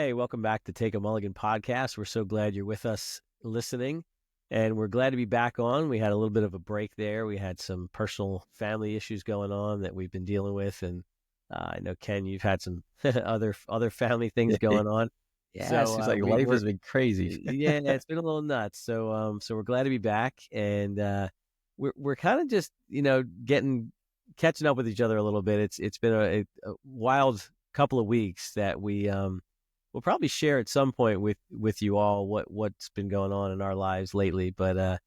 Hey, welcome back to Take a Mulligan podcast. We're so glad you're with us listening, and we're glad to be back on. We had a little bit of a break there. We had some personal family issues going on that we've been dealing with, and I know, Ken, you've had some other family things going on. Yeah, it So seems like life we're has been crazy. yeah, it's been a little nuts. So we're glad to be back, and we're kind of just catching up with each other a little bit. It's been a wild couple of weeks that we'll probably share at some point with you all what's been going on in our lives lately. But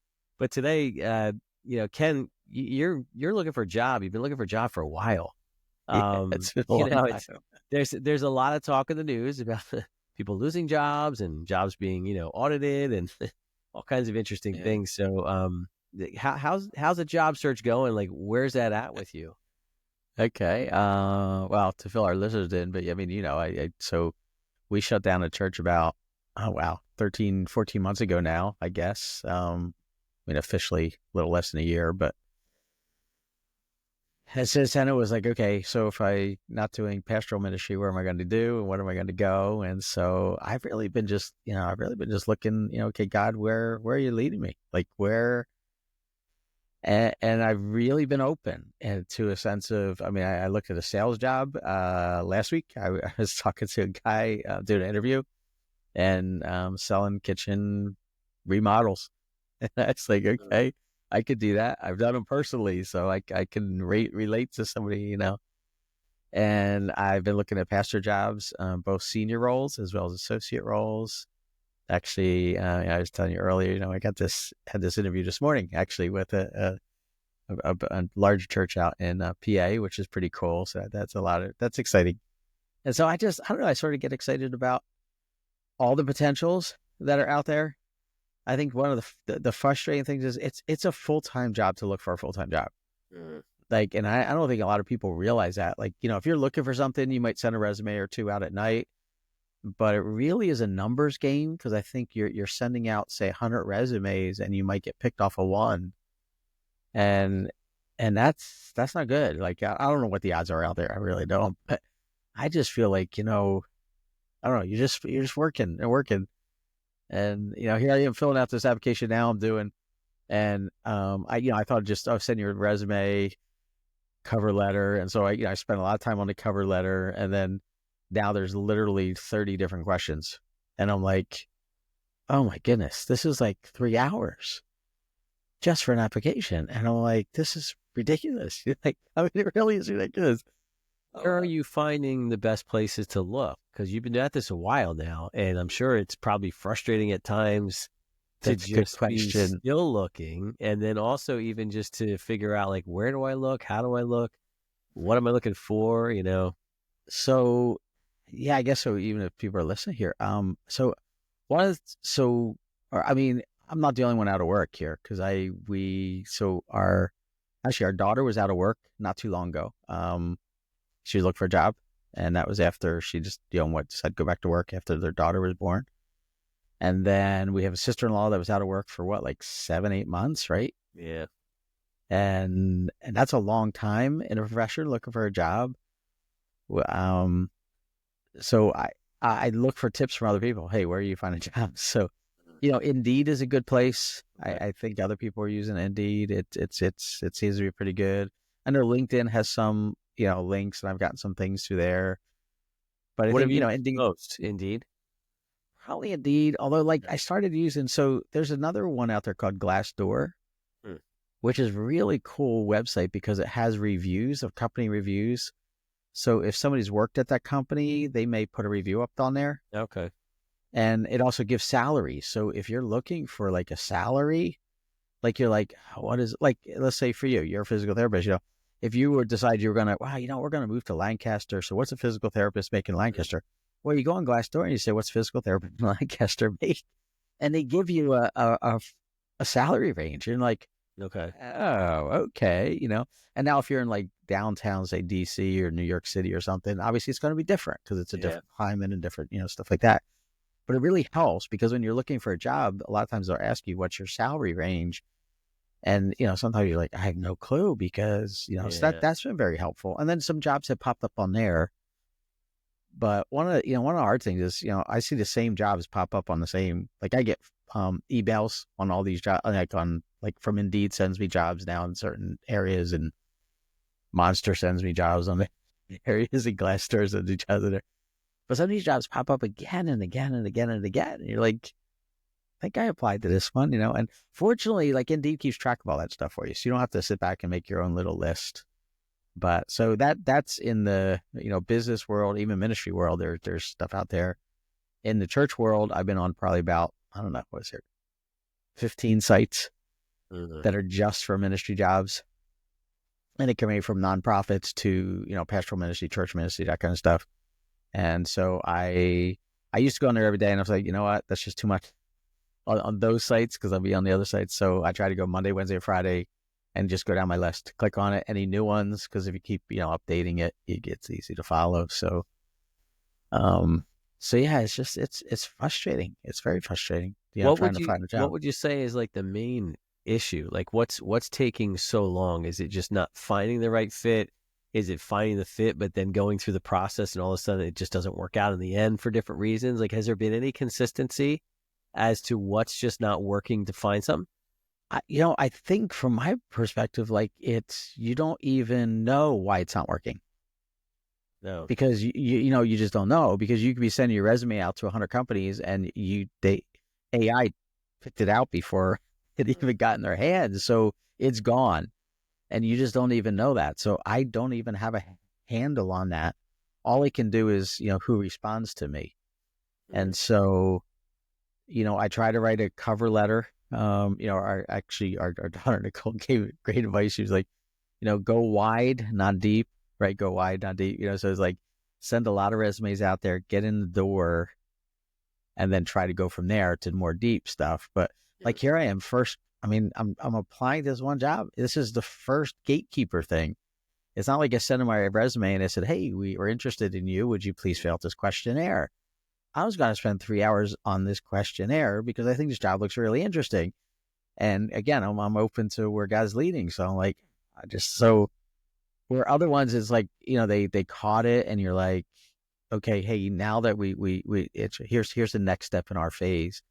today, Ken, you're looking for a job. You've been looking for a job for a while. Yeah, it's been a long time. There's a lot of talk in the news about people losing jobs and jobs being audited and all kinds of interesting Yeah. things. So how's the job search going? Like, where's that at with you? Okay. Well, to fill our listeners in, but I mean, so we shut down a church about, 13, 14 months ago now, I guess. I mean, officially a little less than a year, but and since then it was like, okay, so if I not doing pastoral ministry, where am I going to do and what am I going to go? And so I've really been just looking, okay, God, where are you leading me? Like where? And I've really been open and to a sense of, I mean, I looked at a sales job last week. I was talking to a guy doing an interview and selling kitchen remodels. And that's like, okay, I could do that. I've done them personally, so I can relate to somebody, And I've been looking at pastor jobs, both senior roles as well as associate roles. Actually, I was telling you earlier, I had this interview this morning actually with a large church out in PA, which is pretty cool. So that's exciting. And so I don't know, I sort of get excited about all the potentials that are out there. I think one of the frustrating things is it's a full-time job to look for a full-time job. Like, and I don't think a lot of people realize that. Like, if you're looking for something, you might send a resume or two out at night, but it really is a numbers game because I think you're sending out, say, 100 resumes and you might get picked off of one. And that's not good. Like, I don't know what the odds are out there. I really don't. But I just feel like, I don't know, you're just working and working. And, here I am filling out this application now I'm doing. And I thought just send your resume, cover letter. And so I spent a lot of time on the cover letter. And then now there's literally 30 different questions. And I'm like, oh my goodness, this is like 3 hours just for an application. And I'm like, this is ridiculous. Like, I mean, it really is ridiculous. Where are you finding the best places to look? Because you've been at this a while now, and I'm sure it's probably frustrating at times to That's a good just be question. still looking, and then also even just to figure out, like, where do I look? How do I look? What am I looking for? So, yeah, I guess so. Even if people are listening here, so I mean, I'm not the only one out of work here because our daughter was out of work not too long ago. She was looking for a job, and that was after she just decided to go back to work after their daughter was born. And then we have a sister-in-law that was out of work for like 7-8 months, right? Yeah. And that's a long time in a profession looking for a job. So I look for tips from other people. Hey, where are you finding jobs? So, Indeed is a good place. Okay. I think other people are using Indeed. It seems to be pretty good. I know LinkedIn has some, links, and I've gotten some things through there. But I What have think, you used Indeed, most? Indeed. probably Indeed. Although, like, I started using, so there's another one out there called Glassdoor, Hmm. which is really cool website because it has reviews of company reviews. So if somebody's worked at that company, they may put a review up on there. Okay. And it also gives salaries. So if you're looking for like a salary, like you're like, what is, like, let's say for you, you're a physical therapist, if you would decide you were going to, we're going to move to Lancaster. So what's a physical therapist make in Lancaster? Well, you go on Glassdoor and you say, what's physical therapist in Lancaster make? And they give you a salary range. And like, Okay. oh, okay. And now if you're in like downtown, say DC or New York City or something, obviously it's going to be different because it's a different climate and different, stuff like that. But it really helps because when you're looking for a job, a lot of times they'll ask you, what's your salary range? And, sometimes you're like, I have no clue because, so that's been very helpful. And then some jobs have popped up on there But one of the hard things is, I see the same jobs pop up on the same, like I get emails on all these jobs, like from Indeed sends me jobs now in certain areas, and Monster sends me jobs on the areas, and Glassdoor sends each other. But some of these jobs pop up again and again and again and again. And you're like, I think I applied to this one, and fortunately, like Indeed keeps track of all that stuff for you. So you don't have to sit back and make your own little list. But so that's in the, business world, even ministry world, there's stuff out there. In the church world, I've been on probably about, I don't know, what is it, 15 sites that are just for ministry jobs. And it can range from nonprofits to, pastoral ministry, church ministry, that kind of stuff. And so I used to go on there every day, and I was like, you know what, that's just too much on those sites, because I'll be on the other sites. So I try to go Monday, Wednesday, or Friday and just go down my list, click on it, any new ones, because if you keep, updating it, it gets easy to follow. So, yeah, it's just, it's frustrating. It's very frustrating, trying to find a job. What would you say is like the main issue? Like what's taking so long? Is it just not finding the right fit? Is it finding the fit, but then going through the process and all of a sudden it just doesn't work out in the end for different reasons? Like, has there been any consistency as to what's just not working to find something? I think from my perspective, like you don't even know why it's not working. No, because you just don't know, because you could be sending your resume out to 100 companies and AI picked it out before it even got in their hands. So it's gone and you just don't even know that. So I don't even have a handle on that. All I can do is, who responds to me. And so, I try to write a cover letter. Our daughter Nicole gave great advice. She was like, go wide, not deep, right? Go wide, not deep. So it's like, send a lot of resumes out there, get in the door, and then try to go from there to more deep stuff. But like, here I am first. I mean, I'm applying to this one job. This is the first gatekeeper thing. It's not like I sent in my resume and I said, hey, we are interested in you. Would you please fill out this questionnaire? I was going to spend 3 hours on this questionnaire because I think this job looks really interesting. And again, I'm open to where God's leading. So I'm like, where other ones is like, they caught it and you're like, okay, hey, now that here's the next step in our phase,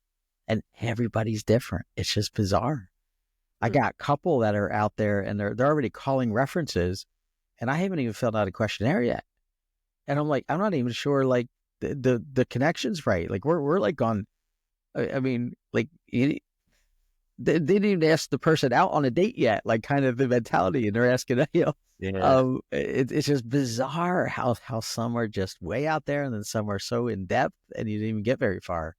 and everybody's different. It's just bizarre. I got a couple that are out there and they're already calling references, and I haven't even filled out a questionnaire yet. And I'm like, I'm not even sure like the connection's right. Like we're like on, I mean, like they didn't even ask the person out on a date yet, like kind of the mentality, and they're asking, it's just bizarre how some are just way out there and then some are so in depth and you didn't even get very far.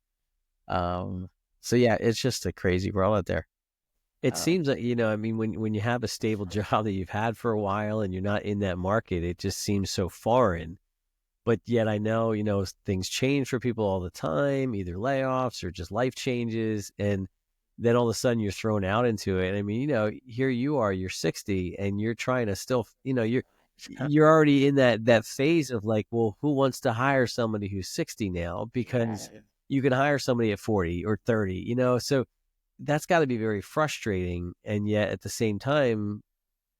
So yeah, it's just a crazy world out there. It seems like, I mean, when you have a stable job that you've had for a while and you're not in that market, it just seems so foreign. But yet I know, things change for people all the time, either layoffs or just life changes. And then all of a sudden you're thrown out into it. I mean, here you are, you're 60 and you're trying to still, you're already in that phase of like, well, who wants to hire somebody who's 60 now? Because you can hire somebody at 40 or 30, so that's got to be very frustrating. And yet at the same time,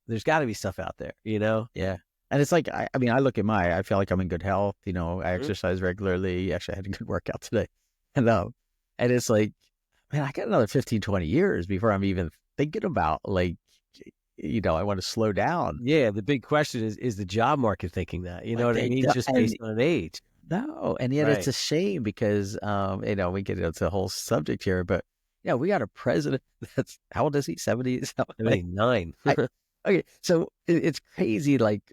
there's got to be stuff out there, Yeah. And it's like, I mean, I look at I feel like I'm in good health. I exercise regularly. Actually, I had a good workout today. And it's like, man, I got another 15, 20 years before I'm even thinking about like, I want to slow down. Yeah. The big question is the job market thinking that, you know what I mean? Just based on an age. No. And yet It's a shame because, we get into the whole subject here, but yeah, we got a president that's, how old is he? 70? 79. Okay. So it's crazy. Like,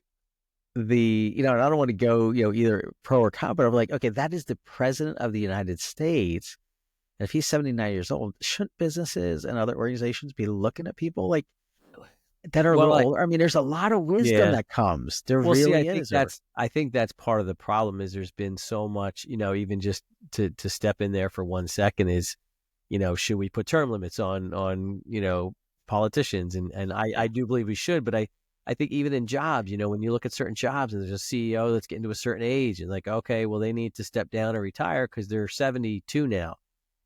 and I don't want to go, either pro or con, but I'm like, okay, that is the president of the United States. And if he's 79 years old, shouldn't businesses and other organizations be looking at people like that are a little older? I mean, there's a lot of wisdom that comes. There really is. I think that's part of the problem is there's been so much, even just to step in there for 1 second is, should we put term limits on politicians? And I do believe we should, but I think even in jobs, when you look at certain jobs and there's a CEO that's getting to a certain age and like, okay, well, they need to step down or retire because they're 72 now.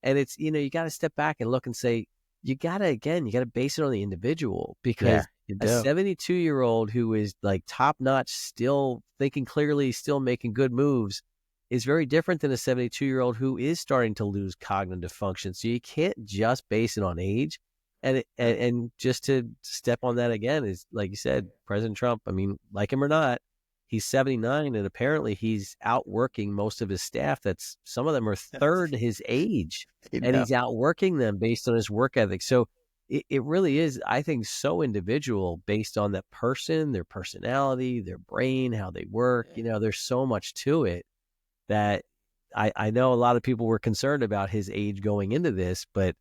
And it's, you got to step back and look and say, you got to base it on the individual, because a 72-year-old who is like top notch, still thinking clearly, still making good moves, is very different than a 72-year-old who is starting to lose cognitive function. So you can't just base it on age. And just to step on that again is, like you said, President Trump, I mean, like him or not, he's 79, and apparently he's outworking most of his staff. Some of them are third his age, and he's outworking them based on his work ethic. So it really is, I think, so individual based on that person, their personality, their brain, how they work. There's so much to it that I know a lot of people were concerned about his age going into this, but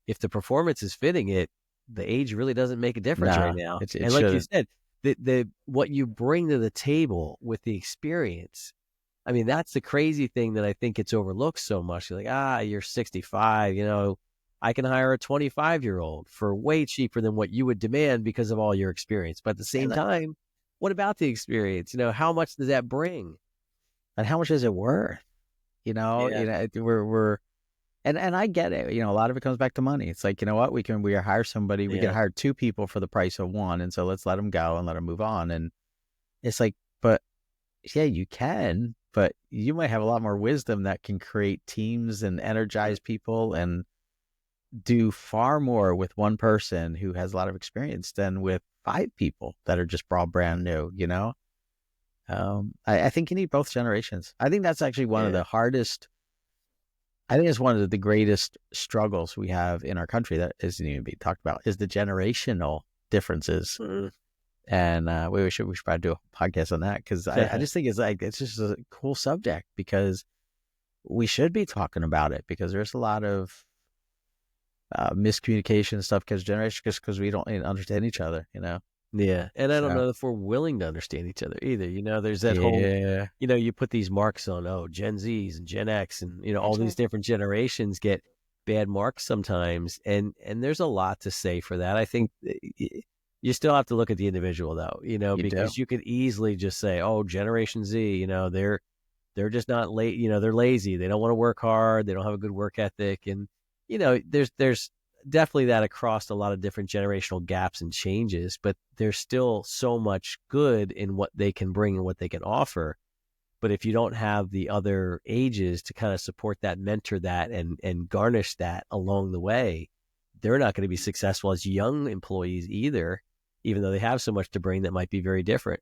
if the performance is fitting it, the age really doesn't make a difference right now. It and like you shouldn't. said, the what you bring to the table with the experience, I mean, that's the crazy thing that I think gets overlooked so much. You're like, you're 65, I can hire a 25-year-old for way cheaper than what you would demand because of all your experience. But at the same time, what about the experience? How much does that bring? And how much is it worth? We're and I get it. A lot of it comes back to money. It's like, what, we hire somebody, we can hire two people for the price of one, and so let's let them go and let them move on. And it's like, but yeah, you can, but you might have a lot more wisdom that can create teams and energize people and do far more with one person who has a lot of experience than with 5 people that are just all brand new. I think you need both generations. I think that's actually one of the hardest. I think it's one of the greatest struggles we have in our country that isn't even being talked about, is the generational differences. And we should probably do a podcast on that, because I just think it's just a cool subject, because we should be talking about it, because there's a lot of miscommunication and stuff because we don't understand each other. Yeah. And I don't know if we're willing to understand each other either. There's that whole, you put these marks on, Gen Zs and Gen X and, all these different generations get bad marks sometimes. And there's a lot to say for that. I think you still have to look at the individual though, because you could easily just say, Generation Z, they're just not late, they're lazy. They don't want to work hard. They don't have a good work ethic. And, there's definitely that across a lot of different generational gaps and changes, but there's still so much good in what they can bring and what they can offer. But if you don't have the other ages to kind of support that, mentor that, and garnish that along the way, they're not going to be successful as young employees either, even though they have so much to bring that might be very different.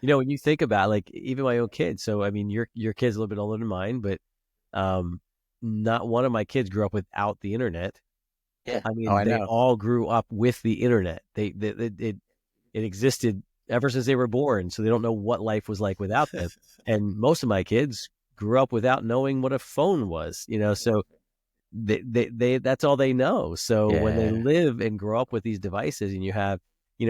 When you think about, like, even my own kids, so I mean, your kid's a little bit older than mine, but not one of my kids grew up without the internet. Yeah. I mean, they all grew up with the internet. It existed ever since they were born, so they don't know what life was like without them. And most of my kids grew up without knowing what a phone was, so they that's all they know. So when they live and grow up with these devices, and you have,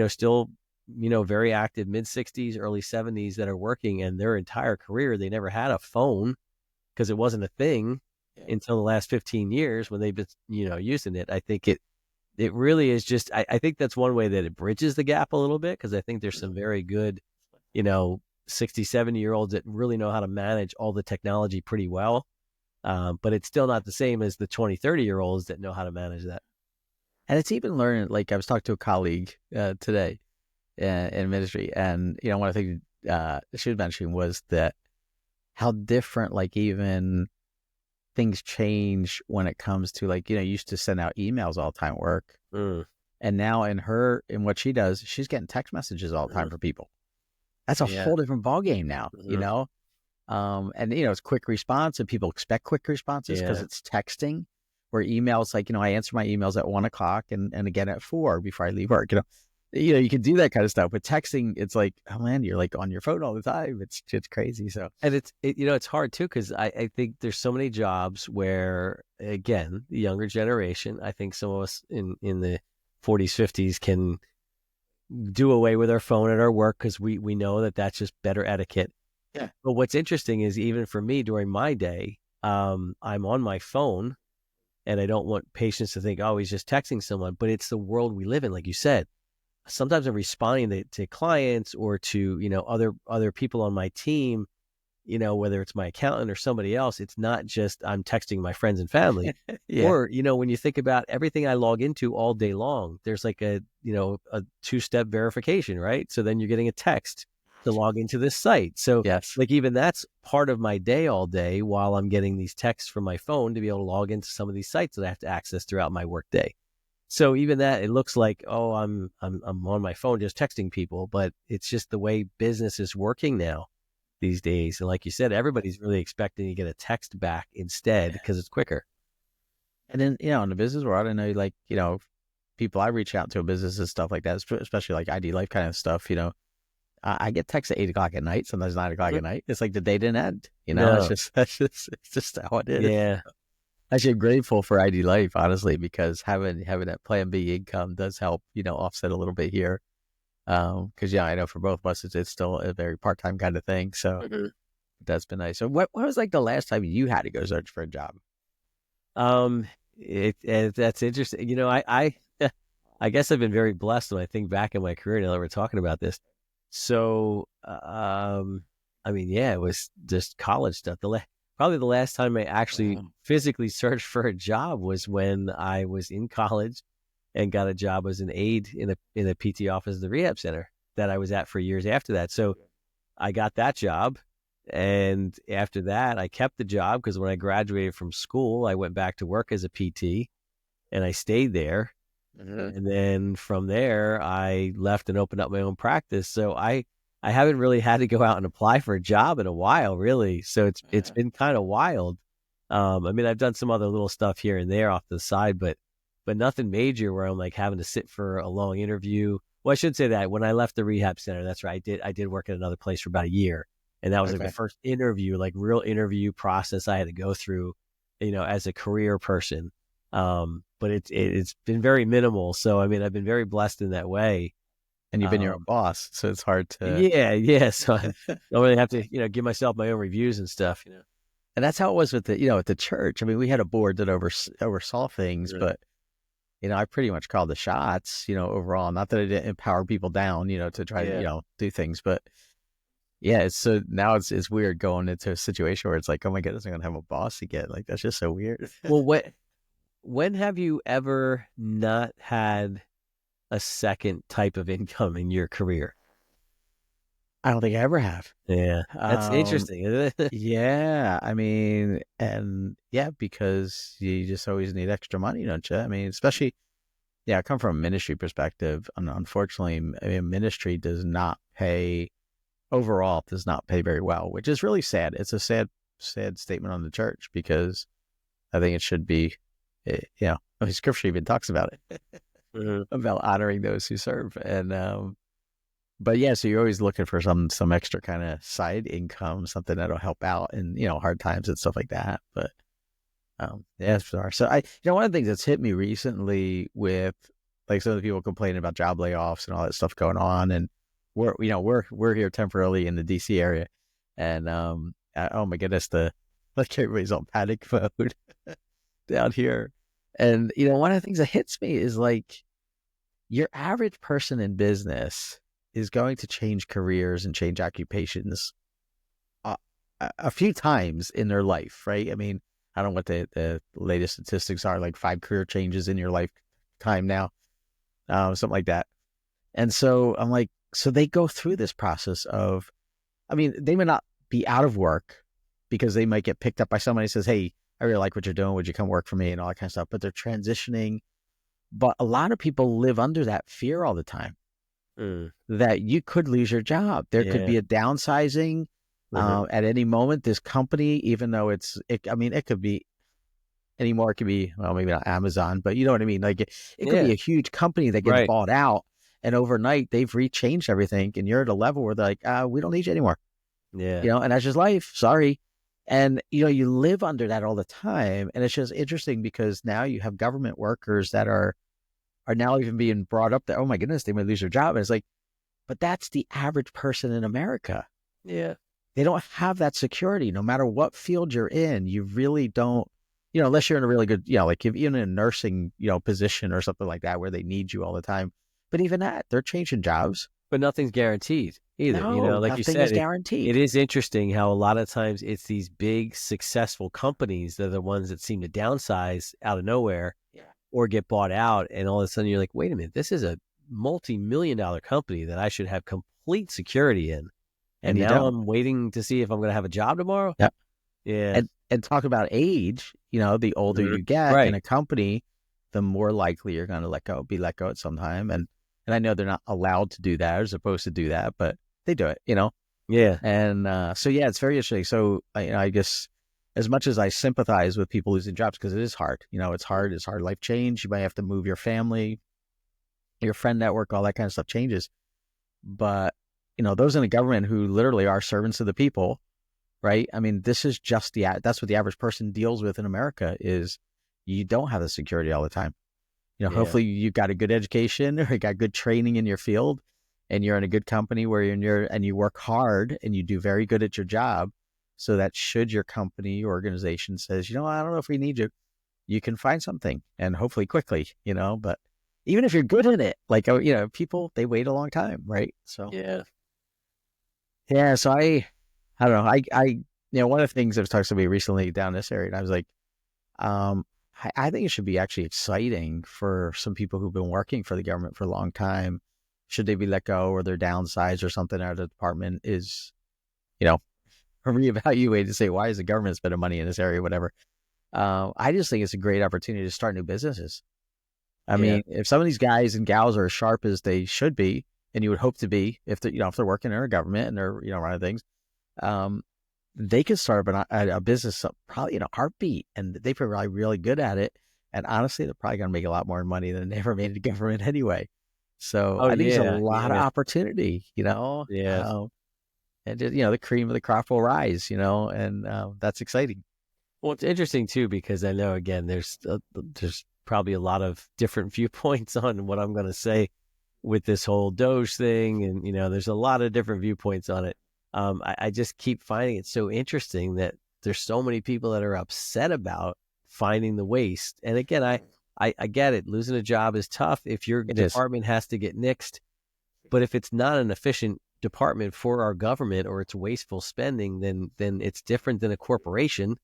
still, very active mid-60s, early 70s that are working, and their entire career, they never had a phone because it wasn't a thing until the last 15 years when they've been, using it. I think it really is just, I think that's one way that it bridges the gap a little bit, because I think there's some very good, 60, 70-year-olds that really know how to manage all the technology pretty well. But it's still not the same as the 20, 30-year-olds that know how to manage that. And it's even learning, like I was talking to a colleague today in ministry, and, one of the things she was mentioning was that how different, like, even things change when it comes to, like, you used to send out emails all the time at work. And now in what she does, she's getting text messages all the time from people. That's a whole different ballgame now, and, it's quick response, and people expect quick responses because it's texting, where emails, like, I answer my emails at 1:00 and again at 4 before I leave work, you can do that kind of stuff. But texting, it's like, oh man, you're like on your phone all the time. It's crazy. So, and it's hard too, because I think there's so many jobs where, again, the younger generation, I think some of us in the 40s, 50s can do away with our phone at our work because we know that that's just better etiquette. Yeah. But what's interesting is, even for me during my day, I'm on my phone, and I don't want patients to think, he's just texting someone. But it's the world we live in, like you said. Sometimes I'm responding to clients or to, other people on my team, whether it's my accountant or somebody else. It's not just I'm texting my friends and family. Or, when you think about everything I log into all day long, there's like a 2-step verification, right? So then you're getting a text. to log into this site. So Yes. like even that's part of my day all day while I'm getting these texts from my phone to be able to log into some of these sites that I have to access throughout my work day. So even that, it looks like, oh, I'm on my phone just texting people, but it's just the way business is working now these days. And like you said, everybody's really expecting to get a text back instead because it's quicker. And then, in the business world, I know, like, people I reach out to in business and stuff like that, especially like ID Life kind of stuff, I get texts at 8 o'clock at night, sometimes 9 o'clock at night. It's like the day didn't end, it's No. it's just how it is. Yeah. Actually, I'm grateful for ID Life, honestly, because having that Plan B income does help, offset a little bit here. Because I know for both of us, it's still a very part-time kind of thing. So that's been nice. So what was like the last time you had to go search for a job? That's interesting. I guess I've been very blessed when I think back in my career now that we're talking about this. So, I mean, yeah, it was just college stuff. Probably the last time I actually physically searched for a job was when I was in college and got a job as an aide in a PT office at the rehab center that I was at for years after that. So I got that job. And after that, I kept the job because when I graduated from school, I went back to work as a PT and I stayed there. And then from there, I left and opened up my own practice. So I haven't really had to go out and apply for a job in a while, really. So it's been kind of wild. I mean, I've done some other little stuff here and there off the side, but nothing major where I'm like having to sit for a long interview. Well, I should say that when I left the rehab center, that's right. I did work at another place for about a year. And that was like the first interview, like real interview process I had to go through, as a career person. But it's been very minimal. So, I mean, I've been very blessed in that way. And you've been your own boss, so it's hard to. Yeah. So I don't really have to, give myself my own reviews and stuff. And that's how it was with at the church. I mean, we had a board that oversaw things, but I pretty much called the shots, overall. Not that I didn't empower people down, to try to, do things, but yeah, so now it's weird going into a situation where it's like, oh my goodness, I'm gonna have a boss again. Like that's just so weird. Well, when have you ever not had a second type of income in your career? I don't think I ever have. Yeah, that's interesting, isn't it? Yeah, I mean, and yeah, because you just always need extra money, don't you? I mean, especially, I come from a ministry perspective, and unfortunately, I mean, ministry does not pay overall, does not pay very well, which is really sad. It's a sad statement on the church because I think it should be, I mean, Scripture even talks about it, about honoring those who serve, and but yeah, so you're always looking for some extra kind of side income, something that'll help out in hard times and stuff like that. But yeah, it's bizarre. So one of the things that's hit me recently with like some of the people complaining about job layoffs and all that stuff going on, and we're here temporarily in the DC area, and oh my goodness, like everybody's on panic mode down here, and one of the things that hits me is like your average person in business is going to change careers and change occupations a few times in their life, right? I mean, I don't know what the latest statistics are, like 5 career changes in your lifetime now, something like that. And so I'm like, so they go through this process of, I mean, they may not be out of work because they might get picked up by somebody who says, hey, I really like what you're doing. Would you come work for me and all that kind of stuff? But they're transitioning. But a lot of people live under that fear all the time. That you could lose your job. There could be a downsizing at any moment. This company, even though it could be anymore. It could be, well, maybe not Amazon, but you know what I mean? Like it could be a huge company that gets bought out and overnight they've rechanged everything and you're at a level where they're like, we don't need you anymore. Yeah. And that's just life. Sorry. And, you live under that all the time. And it's just interesting because now you have government workers that are now even being brought up that, oh my goodness, they might lose their job. And it's like, but that's the average person in America. Yeah. They don't have that security. No matter what field you're in, you really don't, unless you're in a really good, like if you're in a nursing, position or something like that where they need you all the time. But even that, they're changing jobs. But nothing's guaranteed either. No, like you said, is guaranteed. It is interesting how a lot of times it's these big successful companies that are the ones that seem to downsize out of nowhere or get bought out. And all of a sudden you're like, wait a minute, this is a multi-million-dollar company that I should have complete security in. And and you now don't. I'm waiting to see if I'm going to have a job tomorrow. Yeah. Yeah. And talk about age, the older Mhm. you get in Right. a company, the more likely you're going to be let go at some time. And I know they're not allowed to do that or supposed to do that, but they do it. Yeah. And so, yeah, it's very interesting. So I guess as much as I sympathize with people losing jobs, because it is hard, it's hard life change. You might have to move your family, your friend network, all that kind of stuff changes. But, those in the government who literally are servants of the people, right? I mean, this is just that's what the average person deals with in America is you don't have the security all the time. Yeah. Hopefully you got a good education or you got good training in your field and you're in a good company where and you work hard and you do very good at your job so that should your company or organization says, I don't know if we need you, you can find something and hopefully quickly, but even if you're good at it, like, people, they wait a long time, right? So, Yeah. yeah, so I don't know. One of the things that was talking to me recently down this area, and I was like, I think it should be actually exciting for some people who've been working for the government for a long time. Should they be let go or they're downsized or something out of the department is, you know, reevaluated to say, why is the government spending money in this area, whatever. I just think it's a great opportunity to start new businesses. I Yeah. mean, if some of these guys and gals are as sharp as they should be, and you would hope to be, if they're working in our government and they're, running things, um, they could start up a business probably in a heartbeat, and they probably really good at it. And honestly, they're probably going to make a lot more money than they ever made in the government anyway. So Oh I think there's a yeah. lot of Yeah. opportunity, Yeah. and just, the cream of the crop will rise, and that's exciting. Well, it's interesting too because I know again there's probably a lot of different viewpoints on what I'm going to say with this whole Doge thing, and there's a lot of different viewpoints on it. I just keep finding it so interesting that there's so many people that are upset about finding the waste. And again, I get it. Losing a job is tough if your It is. department has to get nixed, but if it's not an efficient department for our government or it's wasteful spending, then it's different than a corporation.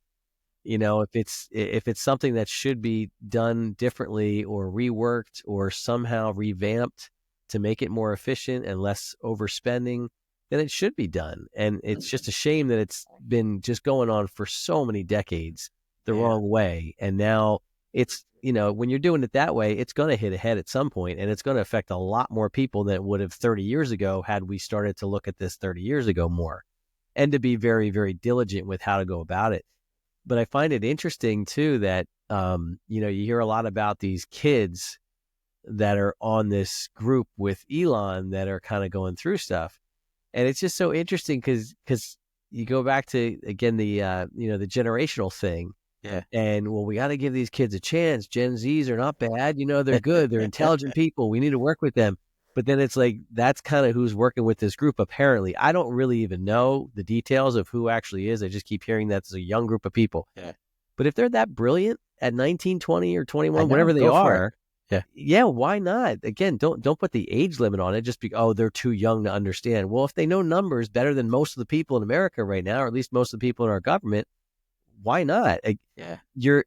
If it's something that should be done differently or reworked or somehow revamped to make it more efficient and less overspending, then it should be done. And it's just a shame that it's been just going on for so many decades the Yeah. wrong way. And now it's, when you're doing it that way, it's going to hit a head at some point, and it's going to affect a lot more people than it would have 30 years ago had we started to look at this 30 years ago more and to be very, very diligent with how to go about it. But I find it interesting too that you hear a lot about these kids that are on this group with Elon that are kind of going through stuff, and it's just so interesting because you go back to again the generational thing, Yeah. and well, we got to give these kids a chance. Gen Zs are not bad, they're good, they're intelligent people. We need to work with them. But then it's like that's kind of who's working with this group. Apparently, I don't really even know the details of who actually is. I just keep hearing that it's a young group of people. Yeah. But if they're that brilliant at 19, 20, or I 21, know. whatever they Go for it. are, Yeah. yeah, why not? Again, don't put the age limit on it. Just they're too young to understand. Well, if they know numbers better than most of the people in America right now, or at least most of the people in our government, why not? Yeah. You're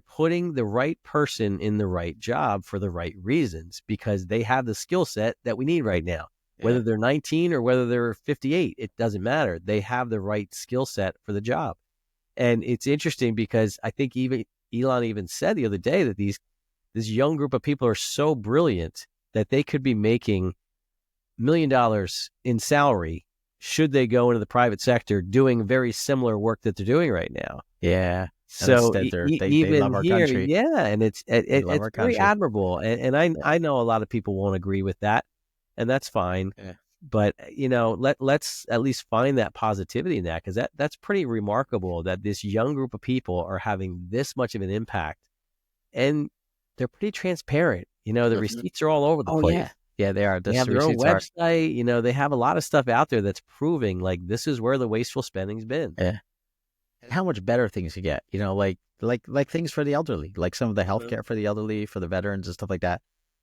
putting the right person in the right job for the right reasons because they have the skill set that we need right now. Yeah. Whether they're 19 or whether they're 58, it doesn't matter. They have the right skill set for the job. And it's interesting because I think even Elon even said the other day that this young group of people are so brilliant that they could be making $1 million in salary should they go into the private sector doing very similar work that they're doing right now. Yeah. And So instead they even love our here, country. yeah, and They love it's our very country. admirable, and Yeah. I know a lot of people won't agree with that, and that's fine. Yeah. But let's at least find that positivity in that because that's pretty remarkable that this young group of people are having this much of an impact, and they're pretty transparent. The receipts are all over the Oh place. yeah. Yeah, they are. They have The their own receipts are. website. They have a lot of stuff out there that's proving like this is where the wasteful spending's been. Yeah. And how much better things could get, like things for the elderly, like some of the healthcare for the elderly, for the veterans and stuff like that,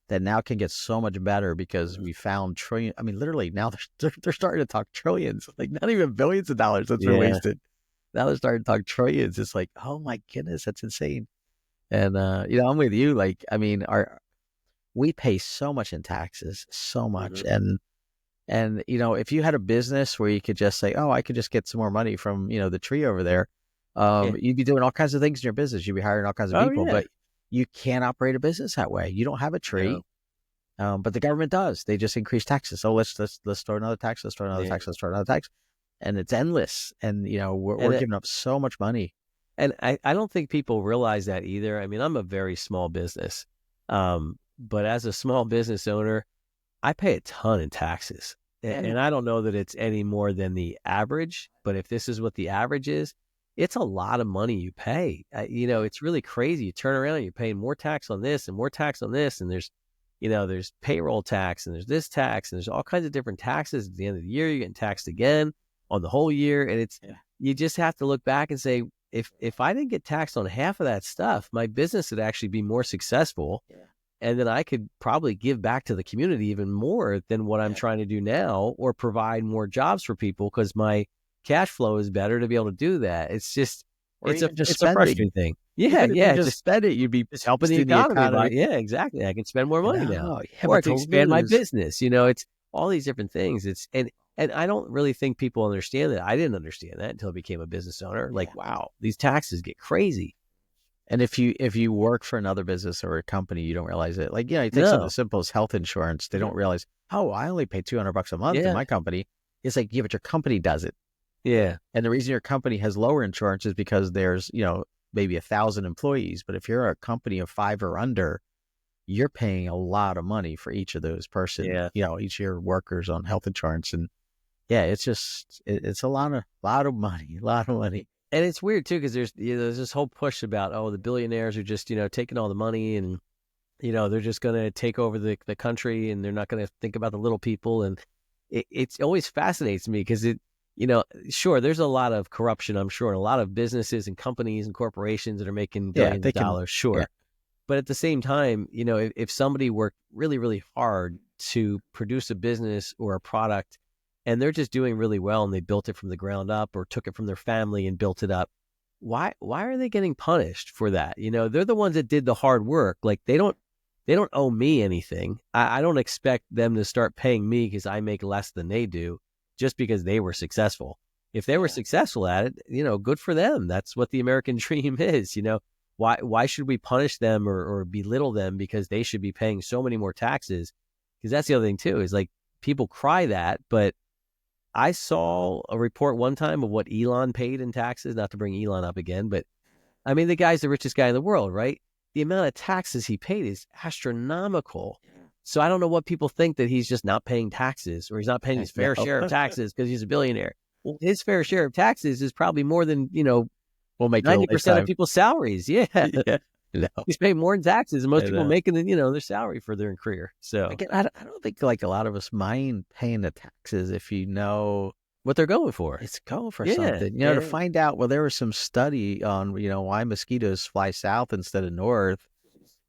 that now can get so much better because we found trillion. I mean, literally now they're starting to talk trillions, like not even billions of dollars that's been Yeah. wasted. Now they're starting to talk trillions. It's like, oh my goodness, that's insane. And I'm with you. Like, I mean, we pay so much in taxes, so much, and And, if you had a business where you could just say, oh, I could just get some more money from, the tree over there, Yeah. you'd be doing all kinds of things in your business. You'd be hiring all kinds of Oh people, yeah. but you can't operate a business that way. You don't have a No. tree, but the government does. They just increase taxes. So let's throw another tax. Let's throw another Yeah. tax. Let's throw another tax, and it's endless. And we're And giving up so much money. I don't think people realize that either. I mean, I'm a very small business, but as a small business owner, I pay a ton in taxes. And I don't know that it's any more than the average, but if this is what the average is, it's a lot of money you pay. It's really crazy. You turn around, you're paying more tax on this and more tax on this, and there's payroll tax and there's this tax and there's all kinds of different taxes. At the end of the year, you're getting taxed again on the whole year, and you just have to look back and say, if I didn't get taxed on half of that stuff, my business would actually be more successful. Yeah. And then I could probably give back to the community even more than what I'm trying to do now, or provide more jobs for people because my cash flow is better to be able to do that. It's just, Or even just it's a spending. frustrating thing. Yeah. Even if you Yeah. just spend it, you'd be Just helping the boosting the economy by, economy. yeah, exactly. I can spend more money now, Yeah, or I but can to expand my lose. business. It's all these different things. And I don't really think people understand that. I didn't understand that until I became a business owner. Like, wow, these taxes get crazy. And if you work for another business or a company, you don't realize it. Like, you take something No. as simple as health insurance. They don't realize, oh, I only pay $200 a month in Yeah. my company. It's like, yeah, but your company does it. Yeah. And the reason your company has lower insurance is because there's, maybe 1,000 employees. But if you're a company of 5 or under, you're paying a lot of money for each of those person, Yeah. each of your workers on health insurance. And yeah, it's a lot of money, a lot of money. And it's weird too, because there's this whole push about, the billionaires are just, taking all the money, and, they're just going to take over the country, and they're not going to think about the little people. And it's always fascinates me because sure, there's a lot of corruption, I'm sure, and a lot of businesses and companies and corporations that are making Yeah, billions they of can. dollars, sure. Yeah. But at the same time, if somebody worked really, really hard to produce a business or a product, and they're just doing really well, and they built it from the ground up or took it from their family and built it up, why are they getting punished for that? They're the ones that did the hard work. Like, they don't owe me anything. I don't expect them to start paying me because I make less than they do just because they were successful. If they were successful at it, good for them. That's what the American dream is. Why should we punish them or belittle them because they should be paying so many more taxes? Because that's the other thing too, is like, people cry that, but I saw a report one time of what Elon paid in taxes, not to bring Elon up again, but I mean, the guy's the richest guy in the world, right? The amount of taxes he paid is astronomical. So I don't know what people think, that he's just not paying taxes, or he's not paying his fair share of taxes because he's a billionaire. Well, his fair share of taxes is probably more than, We'll make it a 90% of lifetime. people's salaries. Yeah. Yeah. No. He's paying more in taxes than most I people know. making, their salary for their career. So Again, I don't think like a lot of us mind paying the taxes if what they're going for. it's going for Yeah. something. To find out. Well, there was some study on why mosquitoes fly south instead of north,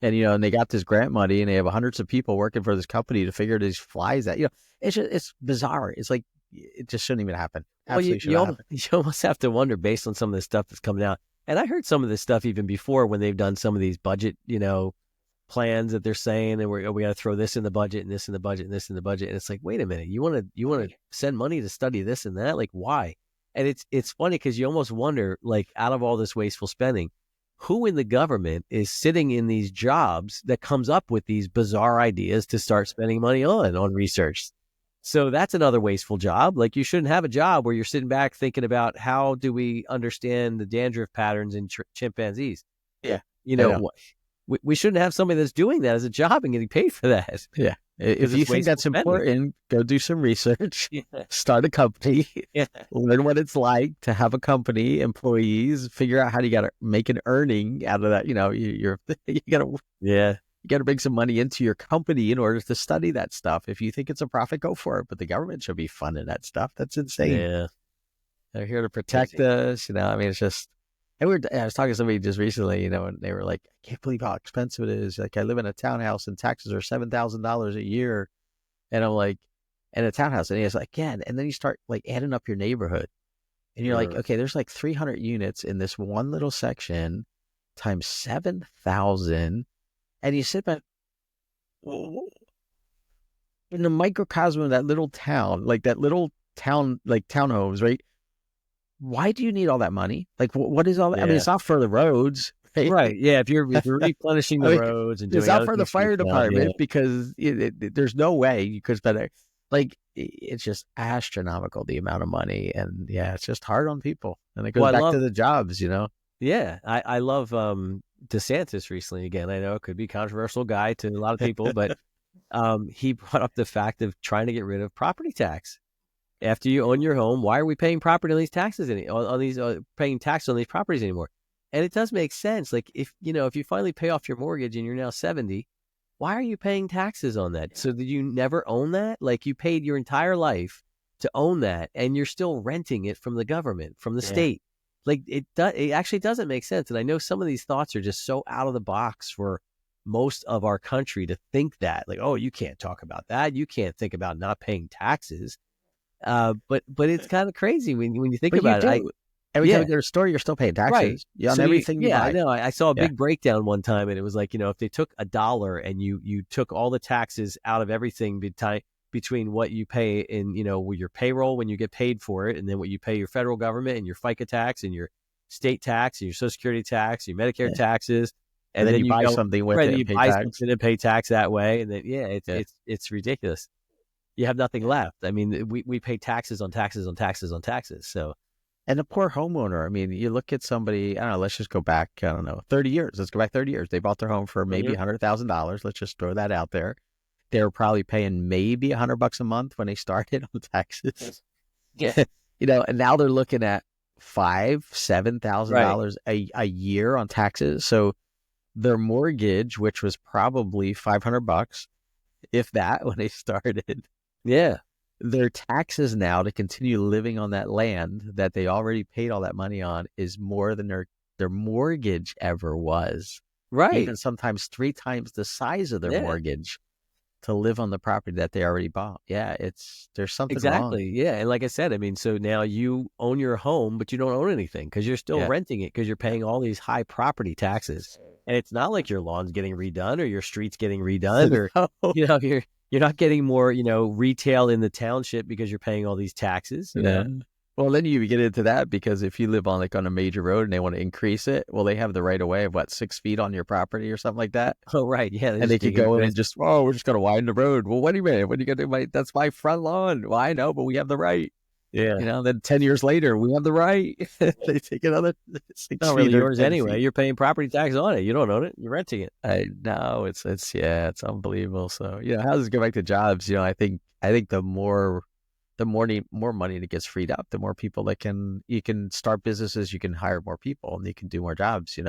and and they got this grant money, and they have hundreds of people working for this company to figure these flies out. It's bizarre. It's like it just shouldn't even happen. Well, Absolutely shouldn't happen. you almost have to wonder, based on some of the stuff that's coming out. And I heard some of this stuff even before, when they've done some of these budget, plans that they're saying, and we got to throw this in the budget and this in the budget and this in the budget. And it's like, wait a minute, you want to send money to study this and that? Like, why? And it's funny because you almost wonder, like, out of all this wasteful spending, who in the government is sitting in these jobs that comes up with these bizarre ideas to start spending money on research? So that's another wasteful job. Like, you shouldn't have a job where you're sitting back thinking about, how do we understand the dandruff patterns in chimpanzees? Yeah, You I know, know. we shouldn't have somebody that's doing that as a job and getting paid for that. Yeah. Because If you it's think wasteful that's spending. important, go do some research, Yeah. start a company, Yeah. learn what it's like to have a company, employees, figure out how you got to make an earning out of that. You Yeah. got to bring some money into your company in order to study that stuff. If you think it's a profit, go for it. But the government should be funding that stuff. That's insane. Yeah. They're here to protect us. I mean, it's just. And I was talking to somebody just recently, and they were like, I can't believe how expensive it is. Like, I live in a townhouse and taxes are $7,000 a year. And I'm like, and a townhouse. And he's like, yeah. And then you start like adding up your neighborhood. And you're like, okay, there's like 300 units in this one little section times 7,000. And you sit back, in the microcosm of that little town, like that little town, like townhomes, right? Why do you need all that money? Like, what is all that? I mean, Yeah. it's not for the roads, right? Right. Yeah. If you're replenishing I the mean, roads and it's doing not other for the things for your fire town, yeah. department because there's no way you could spend it. Like, it's just astronomical, the amount of money. And yeah, it's just hard on people. And it goes Well, I back to love, the jobs, you know? yeah, I love DeSantis recently. Again, I know it could be a controversial guy to a lot of people, but he brought up the fact of trying to get rid of property tax. After you own your home, why are we paying property on these taxes on these paying tax on these properties anymore? And it does make sense. Like if you finally pay off your mortgage and you're now 70, why are you paying taxes on that? So did you never own that? Like you paid your entire life to own that, and you're still renting it from the government, from the Yeah. state. Like it actually doesn't make sense. And I know some of these thoughts are just so out of the box for most of our country to think that. Like, oh, you can't talk about that. You can't think about not paying taxes. But it's kind of crazy when you think But you about it. do. Every time Yeah, you go to the store, you're still paying right. taxes on So everything you I buy. know. I saw a Yeah. big breakdown one time, and it was like, if they took $1 and you took all the taxes out of everything between what you pay in, with your payroll when you get paid for it, and then what you pay your federal government and your FICA tax and your state tax and your Social Security tax, your Medicare Yeah. taxes, And and then then you you buy go something with right, it then and you pay buy tax. something and pay tax that way, and then Yeah. it's ridiculous. You have nothing Yeah. left. I mean, we pay taxes on taxes on taxes on taxes. So And the poor homeowner, I mean, you look at somebody, I don't know, let's just go back, I don't know, 30 years. Let's go back 30 years. They bought their home for maybe mhm. $100,000. Let's just throw that out there. They were probably paying maybe $100 a month when they started on taxes. Yeah, And now they're looking at $5,000, right. $7,000 a year on taxes. So their mortgage, which was probably $500, if that, when they started, Yeah, their taxes now to continue living on that land that they already paid all that money on is more than their mortgage ever was. right. Even sometimes 3 times the size of their Yeah. mortgage to live on the property that they already bought. Yeah, there's something wrong. Exactly. Yeah. And like I said, I mean, so now you own your home, but you don't own anything because you're still Yeah. renting it because you're Yeah. paying all these high property taxes. And it's not like your lawn's getting redone or your street's getting redone or, No. you're not getting more, retail in the township because you're paying all these taxes, Yeah. Well, then you get into that because if you live on a major road and they want to increase it, well, they have the right of way of 6 feet on your property or something like that. Oh, right. Yeah. They And they just could dig go into in it. and just, oh, we're just going to widen the road. Well, what do you mean? What are you going to do? That's my front lawn. Well, I know, but we have the right. Yeah. Then 10 years later, we have the right. They take another It's 6 not feet really or yours 10 anyway. feet. You're paying property tax on it. You don't own it. You're renting it. I know it's unbelievable. So, how does it go back to jobs? I think the more money that gets freed up, the more people you can start businesses, you can hire more people and you can do more jobs.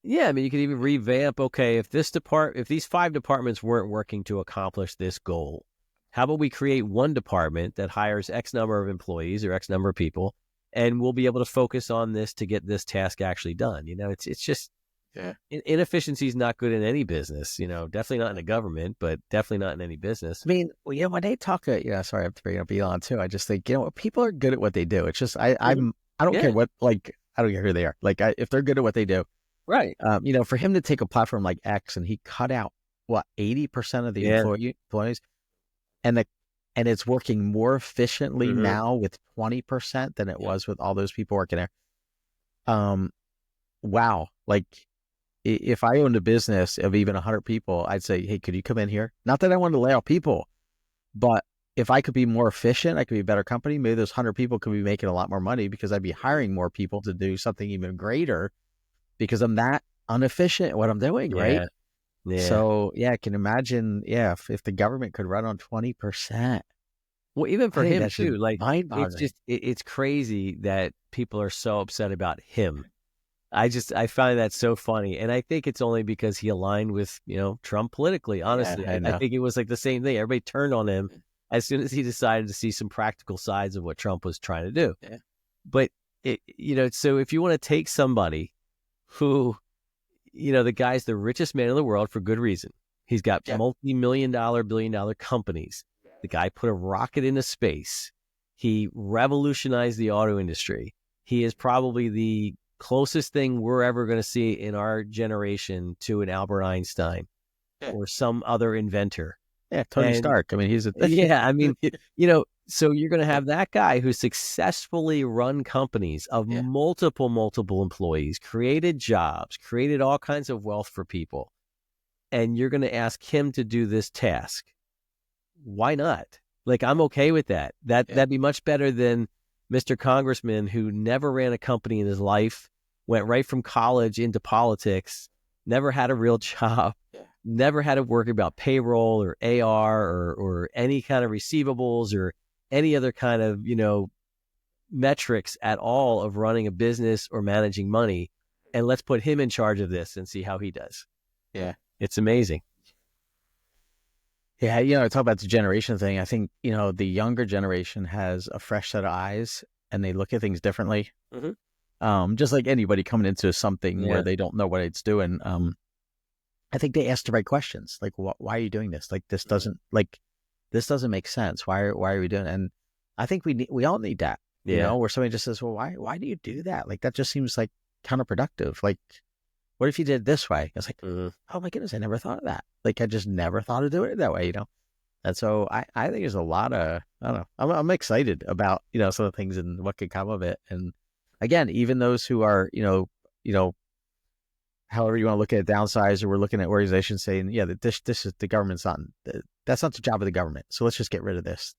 Yeah, I mean, you could even revamp. Okay, if these 5 departments weren't working to accomplish this goal, how about we create one department that hires X number of employees or X number of people, and we'll be able to focus on this to get this task actually done. It's just Yeah. inefficiency is not good in any business. Definitely not in the government, but definitely not in any business. I mean, when they talk, sorry, I have to bring up Elon too. I just think, people are good at what they do. It's just, Mhm. I don't care Yeah, what, I don't care who they are. If they're good at what they do, right. for him to take a platform like X and he cut out what 80% of the Yeah. employees, and the and it's working more efficiently Hmm. now with 20% than it was with all those people working there. Um, wow, if I owned a business of even 100 people, I'd say, hey, could you come in here? Not that I want to lay off people, but if I could be more efficient, I could be a better company. Maybe those 100 people could be making a lot more money because I'd be hiring more people to do something even greater because I'm that inefficient at what I'm doing, right? Yeah. Yeah. So, yeah, I can imagine, if the government could run on 20%, Well, even I for think him that's just too, like it's mind-boggling. just it's crazy that people are so upset about him. I find that so funny, and I think it's only because he aligned with Trump politically. Yeah, Honestly, I I know. think it was like the same thing. Everybody turned on him as soon as he decided to see some practical sides of what Trump was trying to do. Yeah. But so if you want to take somebody who, the guy's the richest man in the world for good reason. He's got Yeah. multi-million-dollar, billion-dollar companies. The guy put a rocket into space. He revolutionized the auto industry. He is probably the closest thing we're ever going to see in our generation to an Albert Einstein Yeah. or some other inventor. Yeah, Tony And Stark. I mean, he's a yeah, I mean, so you're going to have that guy who successfully run companies of yeah, multiple employees, created jobs, created all kinds of wealth for people. And you're going to ask him to do this task. Why not? Like, I'm okay with that. yeah, That'd be much better than Mr. Congressman who never ran a company in his life, went right from college into politics, never had a real job, yeah, never had to worry about payroll or AR or any kind of receivables or any other kind of, metrics at all of running a business or managing money. And let's put him in charge of this and see how he does. yeah. It's amazing. Yeah, I talk about the generation thing. I think, the younger generation has a fresh set of eyes and they look at things differently. Mm-hmm. Just like anybody coming into something where Yeah. they don't know what it's doing. I think they ask the right questions. Like, why are you doing this? Like, this doesn't make sense. Why are we doing it? And I think we all need that, Yeah. where somebody just says, well, why do you do that? Like, that just seems like counterproductive. Like, what if you did it this way? It's like, Mm-hmm. oh my goodness, I never thought of that. Like, I just never thought of doing it that way, And so I think there's a lot of, I don't know, I'm excited about, some of the things and what could come of it. And again, even those who are, you know, however you want to look at it, downsize, or we're looking at organizations saying, yeah, that this is the government's not, that's not the job of the government. So let's just get rid of this.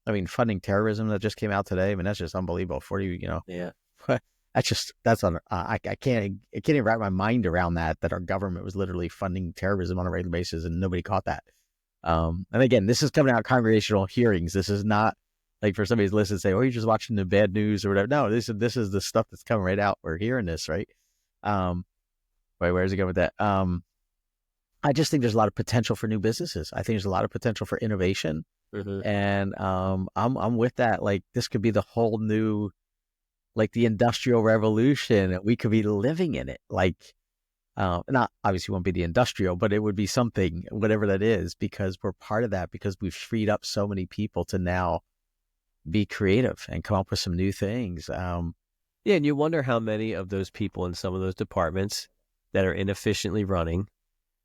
I mean, funding terrorism that just came out today. I mean, that's just unbelievable. Yeah. That's on. I can't even wrap my mind around that our government was literally funding terrorism on a regular basis and nobody caught that. And again, this is coming out of congregational hearings. This is not like for somebody to listen and say, "Oh, you're just watching the bad news or whatever." No, this is the stuff that's coming right out. We're hearing this, right? Wait, where's it going with that? I just think there's a lot of potential for new businesses. I think there's a lot of potential for innovation, Mm-hmm. and I'm with that. Like, this could be the whole new, like, the industrial revolution, and we could be living in it. Like, not obviously won't be the industrial, but it would be something, whatever that is, because we're part of that, because we've freed up so many people to now be creative and come up with some new things. Yeah, and you wonder how many of those people in some of those departments that are inefficiently running,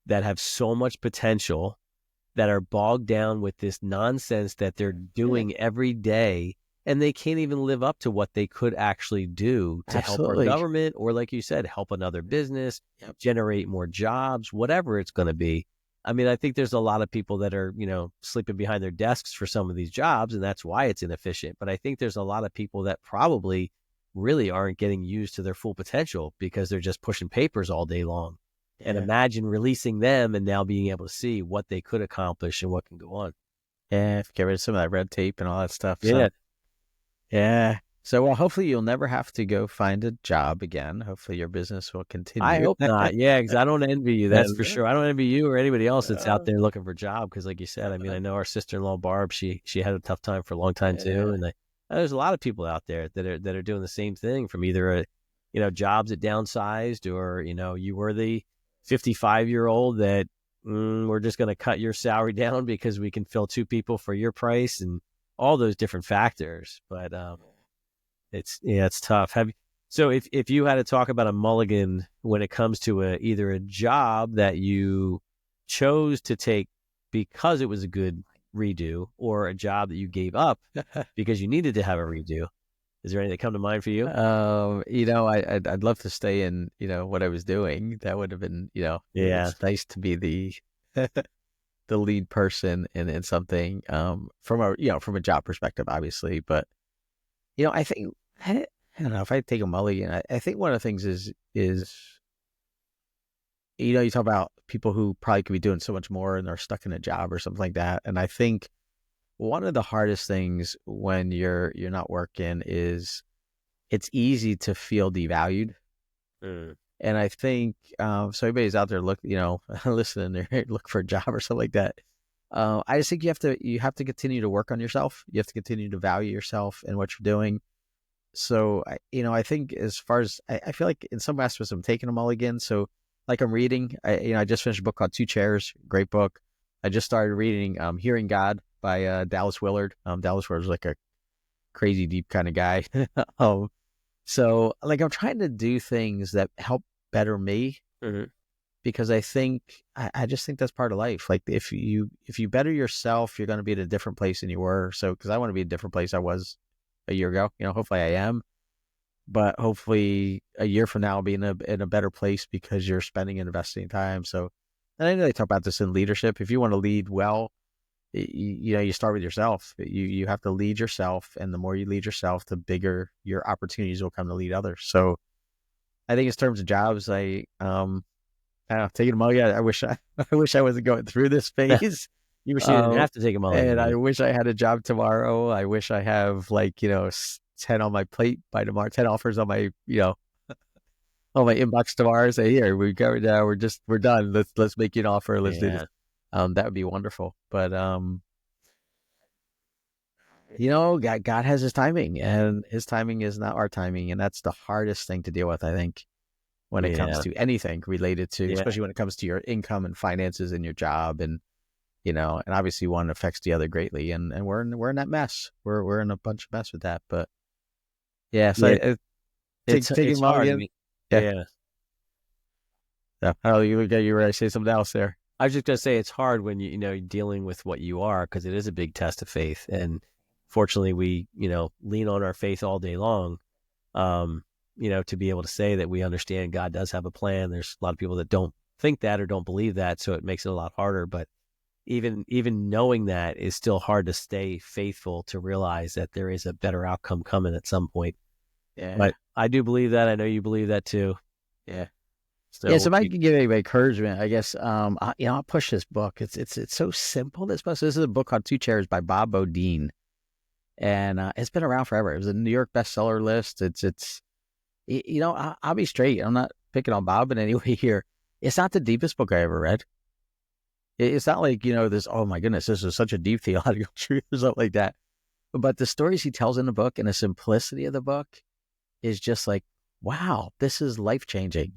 that have so much potential, that are bogged down with this nonsense that they're doing every day, and they can't even live up to what they could actually do to help our Absolutely. government, or like you said, help another business, Yep. generate more jobs, whatever it's going to be. I mean, I think there's a lot of people that are, sleeping behind their desks for some of these jobs, and that's why it's inefficient. But I think there's a lot of people that probably really aren't getting used to their full potential because they're just pushing papers all day long. And Yeah. imagine releasing them and now being able to see what they could accomplish and what can go on. Yeah. Get rid of some of that red tape and all that stuff. So, Yeah. yeah. So, well, hopefully you'll never have to go find a job again. Hopefully your business will I continue. hope not. Yeah, because I don't envy you. That's for And, sure. I don't envy you or anybody else that's out uh, there looking for a job. Because, like you said, I mean, I know our sister-in-law Barb. She had a tough time for a long time too, yeah. and there's a lot of people out there that are doing the same thing. From either jobs that downsized, or you were the 55-year-old that we're just going to cut your salary down because we can fill two people for your price, and all those different factors. But it's tough. So if you had to talk about a mulligan when it comes to either a job that you chose to take because it was a good redo, or a job that you gave up because you needed to have a redo, is there anything that come to mind for you? I'd love to stay in, what I was doing. That would have been, Yeah. it's nice to be the the lead person in something, from a job perspective, obviously. But, I think, I don't know, if I take a mulligan, I think one of the things is, you talk about people who probably could be doing so much more and they're stuck in a job or something like that. And I think one of the hardest things when you're not working is it's easy to feel devalued. Mm. And I think, so everybody's out there listening, they look for a job or something like that. I just think you have to continue to work on yourself. You have to continue to value yourself and what you're doing. So I think, as far as I feel like in some aspects I'm taking them all again. So, like, I'm reading, I just finished a book called Two Chairs, great book. I just started reading Hearing God by Dallas Willard. Dallas Willard's like a crazy deep kind of guy. So, like, I'm trying to do things that help better me. Mm-hmm. because I just think that's part of life. Like if you better yourself, you're going to be at a different place than you were. So because I want to be a different place I was a year ago. Hopefully I am, but hopefully a year from now I'll be in a better place because you're spending and investing time. So, and I know they talk about this in leadership. If you want to lead well, you start with yourself. You have to lead yourself, and the more you lead yourself, the bigger your opportunities will come to lead others. So I think in terms of jobs, I don't know, taking a mulligan. I wish I wasn't going through this phase. You wish you didn't have to take a mulligan. And I wish I had a job tomorrow. I wish I have 10 on my plate by tomorrow, 10 offers on my on my inbox tomorrow. Say, here, we covered now. We're done. Let's make you an offer. Let's do this. That would be wonderful. But God has his timing, and his timing is not our timing, and that's the hardest thing to deal with, I think, when it comes to anything related to, especially when it comes to your income and finances and your job, and and obviously one affects the other greatly, and we're in that mess. We're in a bunch of mess with that, but so it's hard. Yeah. Oh, you ready to say something else there? I was just gonna say it's hard when you're dealing with what you are, because it is a big test of faith, and fortunately we lean on our faith all day long. To be able to say that we understand God does have a plan. There's a lot of people that don't think that or don't believe that, so it makes it a lot harder. But even knowing that is still hard to stay faithful, to realize that there is a better outcome coming at some point. Yeah. But I do believe that. I know you believe that too. Yeah. So if I can give anybody encouragement, I guess, I'll push this book. It's so simple. This is a book called Two Chairs by Bob Bodine. And it's been around forever. It was a New York bestseller list. I'll be straight. I'm not picking on Bob in any way here. It's not the deepest book I ever read. It's not like, this, oh my goodness, this is such a deep theological truth or something like that. But the stories he tells in the book and the simplicity of the book is just like, wow, this is life-changing,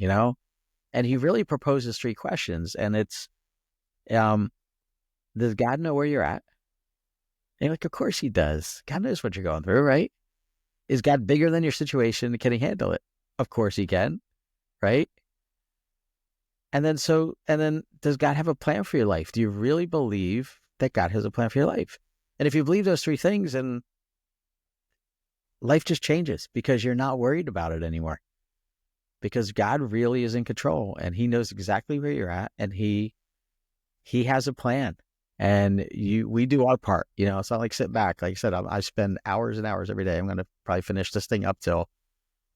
And he really proposes 3 questions. And it's, does God know where you're at? And you're like, of course he does. God knows what you're going through, right? Is God bigger than your situation? Can he handle it? Of course he can, right? And then does God have a plan for your life? Do you really believe that God has a plan for your life? And if you believe those 3 things, then life just changes, because you're not worried about it anymore. Because God really is in control, and he knows exactly where you're at, and he has a plan. And we do our part, it's not like sit back. Like I said, I spend hours and hours every day. I'm going to probably finish this thing up till,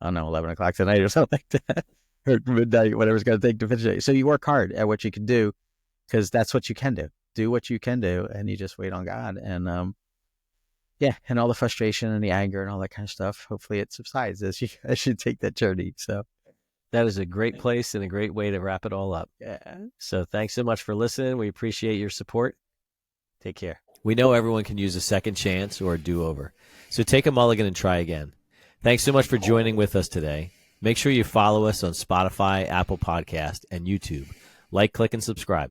I don't know, 11 o'clock tonight or something like that, or midnight, whatever it's going to take to finish it. So you work hard at what you can do, because that's what you can do. Do what you can do, and you just wait on God. And and all the frustration and the anger and all that kind of stuff, hopefully it subsides as you take that journey. So that is a great place and a great way to wrap it all up. Yeah. So thanks so much for listening. We appreciate your support. Take care. We know everyone can use a second chance or a do-over, so take a mulligan and try again. Thanks so much for joining with us today. Make sure you follow us on Spotify, Apple Podcast, and YouTube. Like, click, and subscribe.